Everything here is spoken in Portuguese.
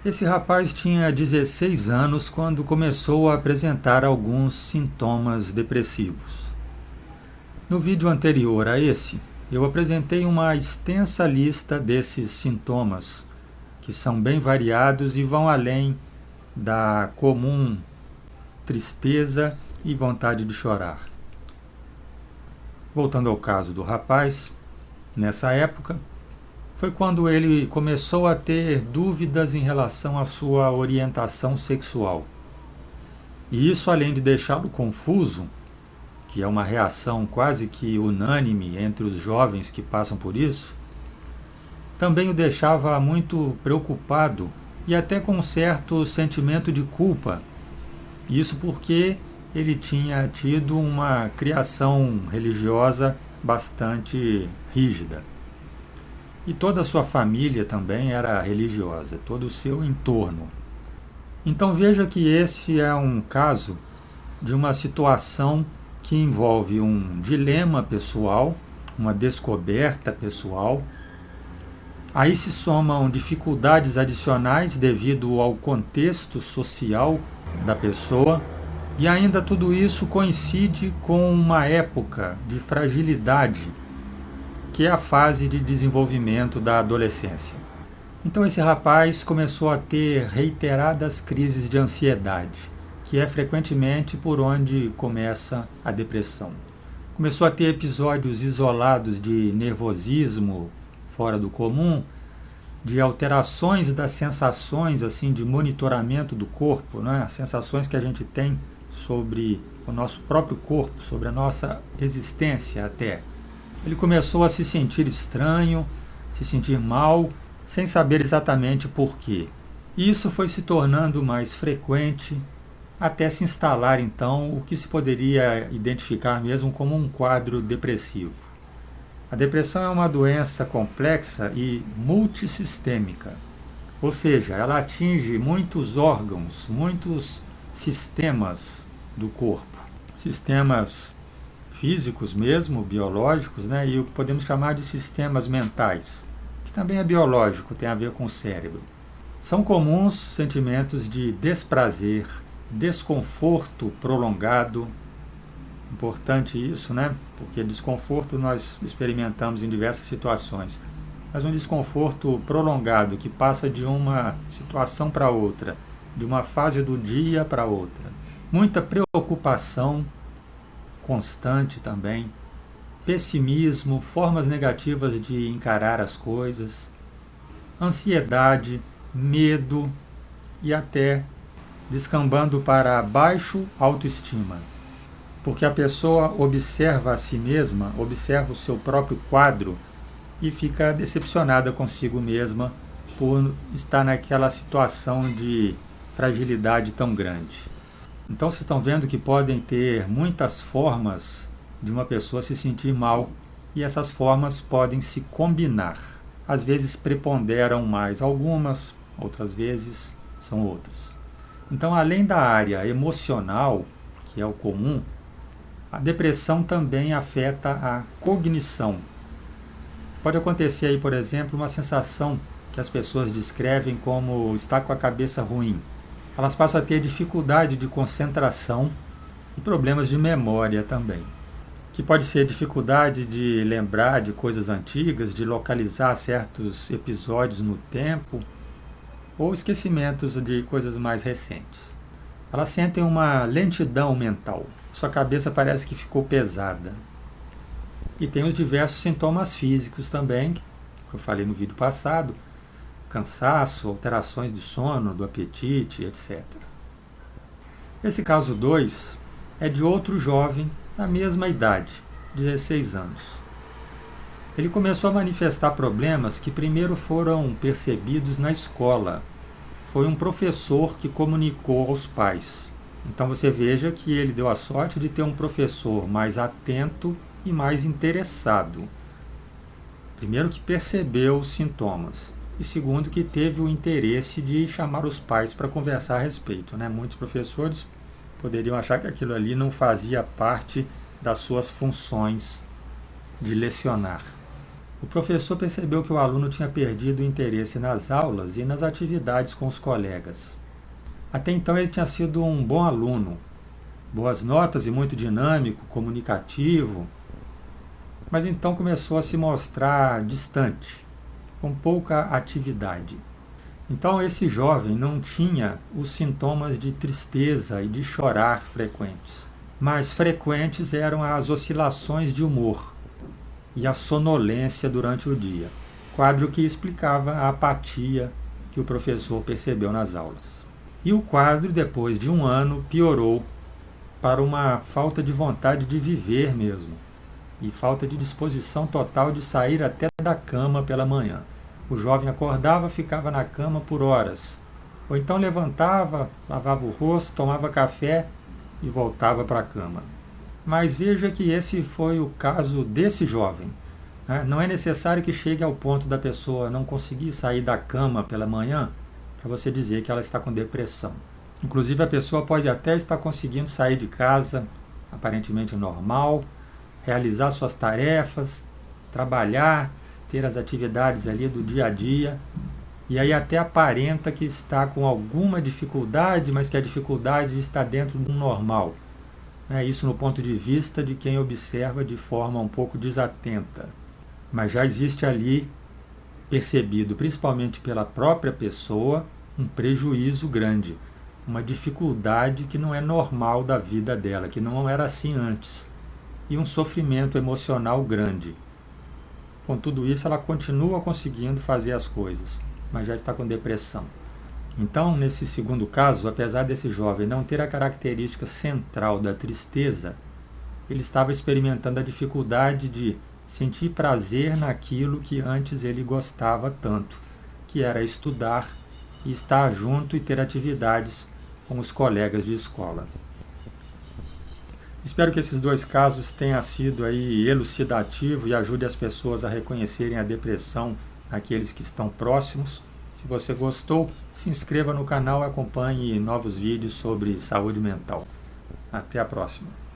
Esse rapaz tinha 16 anos quando começou a apresentar alguns sintomas depressivos. No vídeo anterior a esse, eu apresentei uma extensa lista desses sintomas, que são bem variados e vão além da comum tristeza e vontade de chorar. Voltando ao caso do rapaz, nessa época, foi quando ele começou a ter dúvidas em relação à sua orientação sexual. E isso, além de deixá-lo confuso, que é uma reação quase que unânime entre os jovens que passam por isso, também o deixava muito preocupado e até com um certo sentimento de culpa. Isso porque ele tinha tido uma criação religiosa bastante rígida. E toda a sua família também era religiosa, todo o seu entorno. Então veja que esse é um caso de uma situação que envolve um dilema pessoal, uma descoberta pessoal. Aí se somam dificuldades adicionais devido ao contexto social da pessoa, e ainda tudo isso coincide com uma época de fragilidade, que é a fase de desenvolvimento da adolescência. Então esse rapaz começou a ter reiteradas crises de ansiedade, que é frequentemente por onde começa a depressão. Começou a ter episódios isolados de nervosismo fora do comum, de alterações das sensações, assim, de monitoramento do corpo, né? As sensações que a gente tem sobre o nosso próprio corpo, sobre a nossa existência até. Ele começou a se sentir estranho, se sentir mal, sem saber exatamente por quê. E isso foi se tornando mais frequente, até se instalar então o que se poderia identificar mesmo como um quadro depressivo. A depressão é uma doença complexa e multissistêmica, ou seja, ela atinge muitos órgãos, muitos sistemas do corpo, sistemas físicos mesmo, biológicos, né? E o que podemos chamar de sistemas mentais, que também é biológico, tem a ver com o cérebro. São comuns sentimentos de desprazer, desconforto prolongado. Importante isso, né? Porque desconforto nós experimentamos em diversas situações. Mas um desconforto prolongado que passa de uma situação para outra, de uma fase do dia para outra. Muita preocupação constante também, pessimismo, formas negativas de encarar as coisas, ansiedade, medo e até descambando para baixo autoestima. Porque a pessoa observa a si mesma, observa o seu próprio quadro e fica decepcionada consigo mesma por estar naquela situação de fragilidade tão grande. Então vocês estão vendo que podem ter muitas formas de uma pessoa se sentir mal e essas formas podem se combinar. Às vezes preponderam mais algumas, outras vezes são outras. Então, além da área emocional, que é o comum, a depressão também afeta a cognição. Pode acontecer aí, por exemplo, uma sensação que as pessoas descrevem como estar com a cabeça ruim. Elas passam a ter dificuldade de concentração e problemas de memória também, que pode ser dificuldade de lembrar de coisas antigas, de localizar certos episódios no tempo, ou esquecimentos de coisas mais recentes. Elas sentem uma lentidão mental. Sua cabeça parece que ficou pesada. E tem os diversos sintomas físicos também, que eu falei no vídeo passado, cansaço, alterações do sono, do apetite, etc. Esse caso 2 é de outro jovem da mesma idade, 16 anos. Ele começou a manifestar problemas que primeiro foram percebidos na escola. Foi um professor que comunicou aos pais. Então você veja que ele deu a sorte de ter um professor mais atento e mais interessado. Primeiro, que percebeu os sintomas. E segundo, que teve o interesse de chamar os pais para conversar a respeito, né? Muitos professores poderiam achar que aquilo ali não fazia parte das suas funções de lecionar. O professor percebeu que o aluno tinha perdido o interesse nas aulas e nas atividades com os colegas. Até então ele tinha sido um bom aluno, boas notas e muito dinâmico, comunicativo, mas então começou a se mostrar distante, com pouca atividade. Então esse jovem não tinha os sintomas de tristeza e de chorar frequentes, mas frequentes eram as oscilações de humor e a sonolência durante o dia, quadro que explicava a apatia que o professor percebeu nas aulas. E o quadro, depois de um ano, piorou para uma falta de vontade de viver mesmo, e falta de disposição total de sair até da cama pela manhã. O jovem acordava, ficava na cama por horas, ou então levantava, lavava o rosto, tomava café e voltava para a cama. Mas veja que esse foi o caso desse jovem. Não é necessário que chegue ao ponto da pessoa não conseguir sair da cama pela manhã para você dizer que ela está com depressão. Inclusive a pessoa pode até estar conseguindo sair de casa, aparentemente normal, realizar suas tarefas, trabalhar, ter as atividades ali do dia a dia, e aí até aparenta que está com alguma dificuldade, mas que a dificuldade está dentro do normal. Isso no ponto de vista de quem observa de forma um pouco desatenta. Mas já existe ali, percebido principalmente pela própria pessoa, um prejuízo grande, uma dificuldade que não é normal da vida dela, que não era assim antes, e um sofrimento emocional grande. Com tudo isso, ela continua conseguindo fazer as coisas, mas já está com depressão. Então, nesse segundo caso, apesar desse jovem não ter a característica central da tristeza, ele estava experimentando a dificuldade de sentir prazer naquilo que antes ele gostava tanto, que era estudar e estar junto e ter atividades com os colegas de escola. Espero que esses dois casos tenham sido aí elucidativo e ajude as pessoas a reconhecerem a depressão naqueles que estão próximos. Se você gostou, se inscreva no canal e acompanhe novos vídeos sobre saúde mental. Até a próxima.